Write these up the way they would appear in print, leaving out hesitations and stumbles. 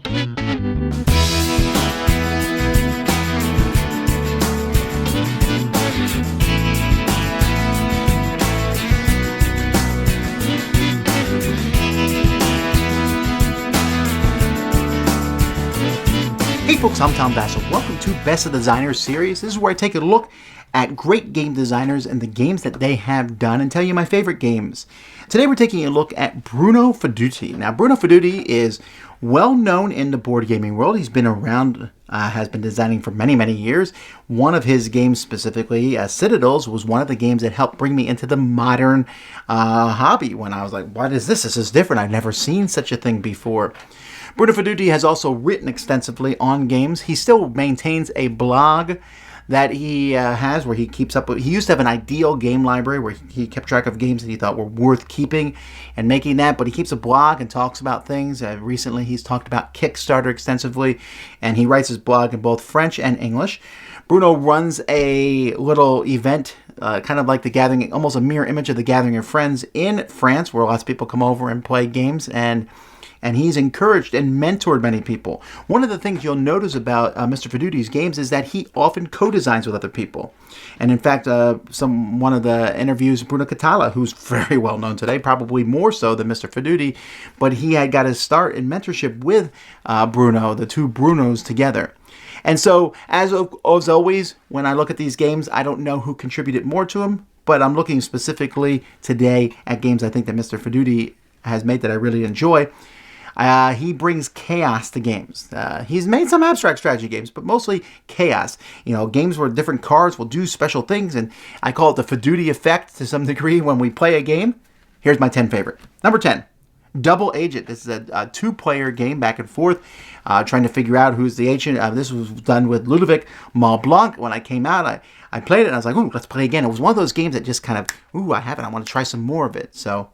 Hey folks, I'm Tom Vasel. Welcome to Best of Designers series. This is where I take a look at great game designers and the games that they have done and tell you my favorite games. Today we're taking a look at Bruno Faidutti. Now Bruno Faidutti is well known in the board gaming world. He's been around, has been designing for many, many years. One of his games specifically, Citadels, was one of the games that helped bring me into the modern hobby when I was like, what is this? This is different. I've never seen such a thing before. Bruno Faidutti has also written extensively on games. He still maintains a blog that he has where he keeps up with. He used to have an ideal game library where he kept track of games that he thought were worth keeping and making that, but he keeps a blog and talks about things. Recently he's talked about Kickstarter extensively, and he writes his blog in both French and English. Bruno runs a little event, kind of like the Gathering, almost a mirror image of the Gathering of Friends in France, where lots of people come over and play games, and he's encouraged and mentored many people. One of the things you'll notice about Mr. Faidutti's games is that he often co-designs with other people. And in fact, one of the interviews, Bruno Catala, who's very well known today, probably more so than Mr. Faidutti, but he had got his start in mentorship with Bruno, the two Brunos together. And so, as always, when I look at these games, I don't know who contributed more to them, but I'm looking specifically today at games I think that Mr. Faidutti has made that I really enjoy. He brings chaos to games. He's made some abstract strategy games, but mostly chaos. You know, games where different cards will do special things, and I call it the Faidutti effect to some degree when we play a game. Here's my 10 favorite. Number 10, Double Agent. This is a two-player game back and forth, trying to figure out who's the agent. This was done with Ludovic Malblanc. When I came out, I played it, and I was like, ooh, let's play again. It was one of those games that just kind of, ooh, I have it. I want to try some more of it. So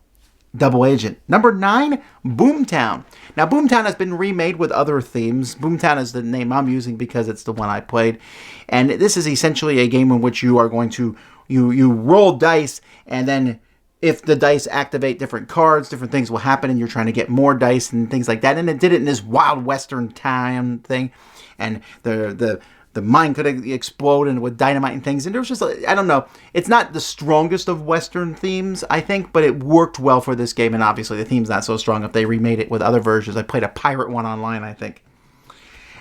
Double Agent. Number 9, Boomtown. Now, Boomtown has been remade with other themes. Boomtown is the name I'm using because it's the one I played. And this is essentially a game in which you are going to, you roll dice, and then if the dice activate different cards, different things will happen, and you're trying to get more dice and things like that. And it did it in this wild western time thing. And the mine could explode and with dynamite and things. And there was just, I don't know. It's not the strongest of Western themes, I think, but it worked well for this game. And obviously the theme's not so strong if they remade it with other versions. I played a pirate one online, I think.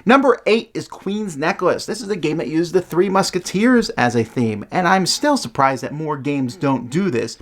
Number 8 is Queen's Necklace. This is a game that used the Three Musketeers as a theme, and I'm still surprised that more games don't do this.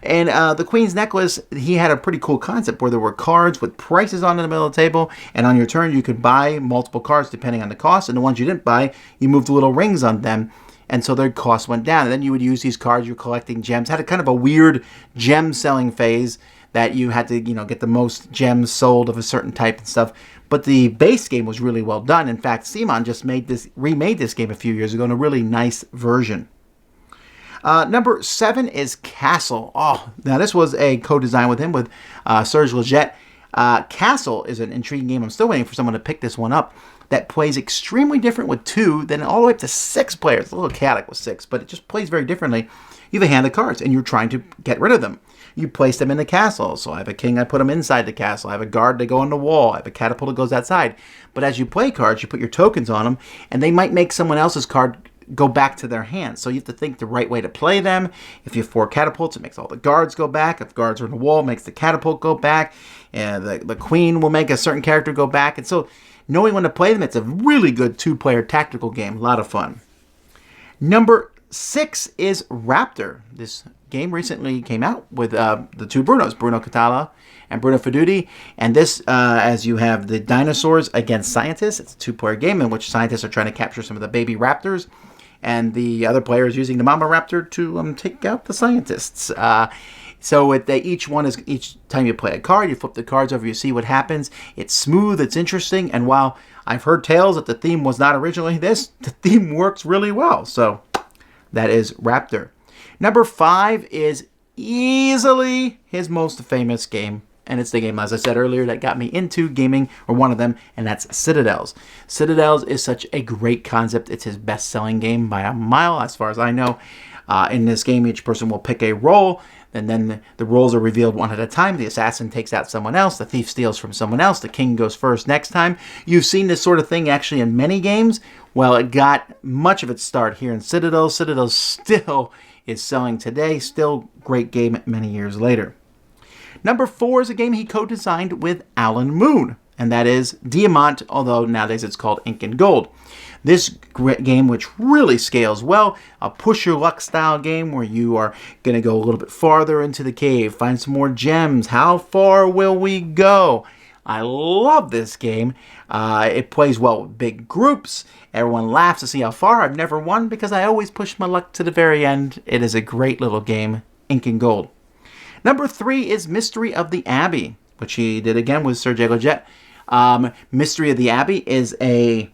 And the Queen's Necklace, he had a pretty cool concept where there were cards with prices on in the middle of the table, and on your turn you could buy multiple cards depending on the cost, and the ones you didn't buy, you moved the little rings on them, and so their cost went down. And then you would use these cards, you're collecting gems. Had a kind of a weird gem selling phase that you had to, get the most gems sold of a certain type and stuff. But the base game was really well done. In fact, Simon just remade this game a few years ago in a really nice version. Number 7 is Castle. Oh, now this was a co-design with him, with Serge Leggett. Castle is an intriguing game. I'm still waiting for someone to pick this one up. That plays extremely different with 2, then all the way up to 6 players. It's a little chaotic with 6, but it just plays very differently. You have a hand of cards, and you're trying to get rid of them. You place them in the castle. So I have a king, I put them inside the castle. I have a guard, they go on the wall. I have a catapult that goes outside. But as you play cards, you put your tokens on them, and they might make someone else's card go back to their hand. So you have to think the right way to play them. If you have 4 catapults, it makes all the guards go back. If guards are on the wall, it makes the catapult go back. And the queen will make a certain character go back. And so knowing when to play them, it's a really good 2-player tactical game. A lot of fun. Number 6 is Raptor. This game recently came out with the two Brunos, Bruno Catala and Bruno Faidutti. And this, as you have the dinosaurs against scientists, it's a 2-player game in which scientists are trying to capture some of the baby raptors, and the other player is using the mama raptor to take out the scientists. So each time you play a card, you flip the cards over, you see what happens. It's smooth, it's interesting, and while I've heard tales that the theme was not originally this, the theme works really well. So that is Raptor. Number 5 is easily his most famous game, and it's the game, as I said earlier, that got me into gaming, or one of them, and that's Citadels. Citadels is such a great concept. It's his best-selling game by a mile, as far as I know. In this game, each person will pick a role, and then the roles are revealed one at a time. The assassin takes out someone else. The thief steals from someone else. The king goes first next time. You've seen this sort of thing actually in many games. Well, it got much of its start here in Citadel. Citadel still is selling today. Still great game many years later. Number 4 is a game he co-designed with Alan Moon, and that is Diamant, although nowadays it's called Ink and Gold. This great game, which really scales well, a push your luck style game where you are going to go a little bit farther into the cave, find some more gems. How far will we go? I love this game. It plays well with big groups. Everyone laughs to see how far. I've never won because I always push my luck to the very end. It is a great little game, Ink and Gold. Number 3 is Mystery of the Abbey, which he did again with Sergei Leggett. Mystery of the Abbey is a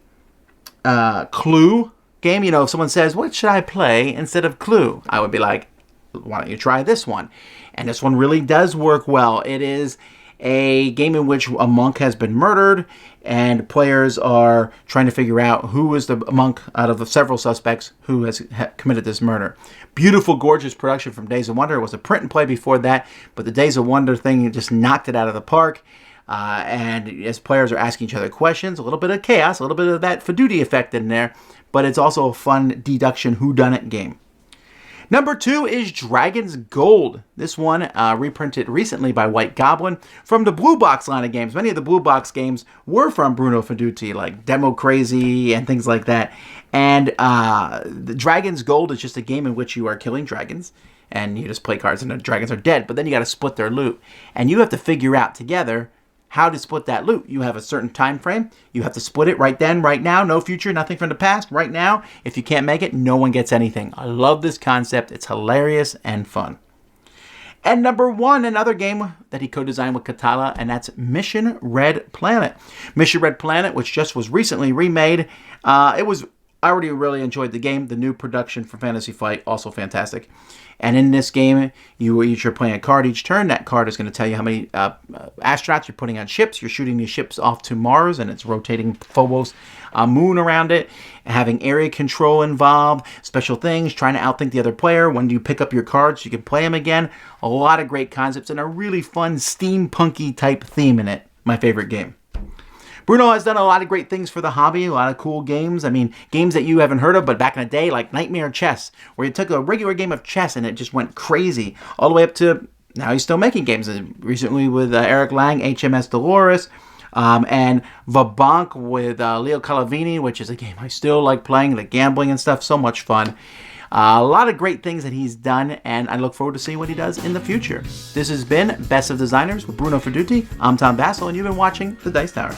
Clue game. You know, if someone says, what should I play instead of Clue? I would be like, why don't you try this one? And this one really does work well. It is a game in which a monk has been murdered, and players are trying to figure out who is the monk out of the several suspects who has committed this murder. Beautiful, gorgeous production from Days of Wonder. It was a print and play before that, but the Days of Wonder thing just knocked it out of the park. And as players are asking each other questions, a little bit of chaos, a little bit of that Faidutti effect in there, but it's also a fun deduction whodunit game. Number 2 is Dragon's Gold. This one reprinted recently by White Goblin from the Blue Box line of games. Many of the Blue Box games were from Bruno Faidutti, like Demo Crazy and things like that. And the Dragon's Gold is just a game in which you are killing dragons, and you just play cards and the dragons are dead, but then you got to split their loot. And you have to figure out together how to split that loot. You have a certain time frame. You have to split it right then, right now. No future, nothing from the past. Right now, if you can't make it, no one gets anything. I love this concept. It's hilarious and fun. And number 1, another game that he co-designed with Katala, and that's Mission Red Planet. Mission Red Planet, which just was recently remade. I already really enjoyed the game. The new production for Fantasy Flight, also fantastic. And in this game, you're playing a card each turn. That card is going to tell you how many astronauts you're putting on ships. You're shooting these ships off to Mars, and it's rotating Phobos moon around it. Having area control involved, special things, trying to outthink the other player. When you pick up your cards, you can play them again. A lot of great concepts and a really fun steampunky type theme in it. My favorite game. Bruno has done a lot of great things for the hobby, a lot of cool games. I mean, games that you haven't heard of, but back in the day, like Nightmare Chess, where you took a regular game of chess and it just went crazy, all the way up to now he's still making games. Recently with Eric Lang, HMS Dolores, and Vabank with Leo Calavini, which is a game I still like playing, the gambling and stuff, so much fun. A lot of great things that he's done, and I look forward to seeing what he does in the future. This has been Best of Designers with Bruno Faidutti. I'm Tom Vasel, and you've been watching The Dice Tower.